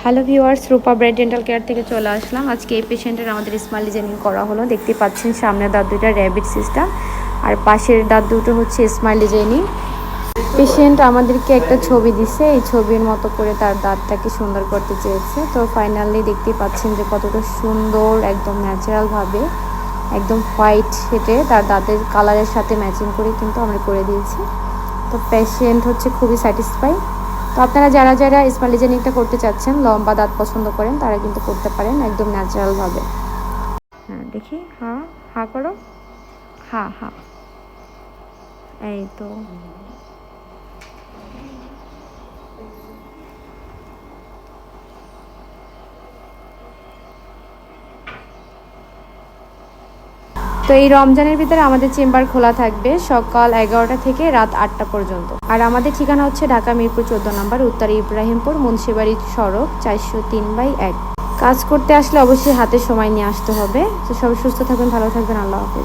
Hello viewers, রূপা bright dental care থেকে চলে আসলাম। আজকে এই পেশেন্টের আমাদের স্মাইল ডিজাইনিং করা হলো। দেখতে পাচ্ছেন সামনের দাঁত দুইটা র্যাবিট সিস্টেম আর পাশের দাঁত দুটো হচ্ছে স্মাইল ডিজাইনিং। পেশেন্ট আমাদেরকে একটা ছবি দিছে, এই ছবির মতো করে তার দাঁতটাকে সুন্দর করতে চেয়েছে। তো ফাইনালি দেখতে পাচ্ছেন যে কতটা সুন্দর, একদম ন্যাচারালভাবে একদম হোয়াইট হেঁটে তার দাঁতের কালারের সাথে ম্যাচিং করে কিন্তু আমরা করে দিয়েছি। তো পেশেন্ট হচ্ছে খুবই স্যাটিসফাই। তো আপনারা যারা যারা স্মাইল ডিজাইনিংটা করতে চাচ্ছেন, লম্বা দাঁত পছন্দ করেন, তারা কিন্তু করতে পারেন একদম ন্যাচারালভাবে। হ্যাঁ দেখি, হ্যাঁ হ্যাঁ করো, হ্যাঁ হ্যাঁ, এই তো। তো এই রমজানের ভিতরে আমাদের চেম্বার খোলা থাকবে সকাল 11টা থেকে রাত 8টা পর্যন্ত। আর আমাদের ঠিকানা হচ্ছে ঢাকা মিরপুর 14 নম্বর, উত্তর ইব্রাহিমপুর, মুন্সিবাড়ি সড়ক 403/1। কাজ করতে আসলে অবশ্যই হাতে সময় নিয়ে আসতে হবে। তো সবাই সুস্থ থাকবেন, ভালো থাকবেন, আল্লাহ হাফেজ।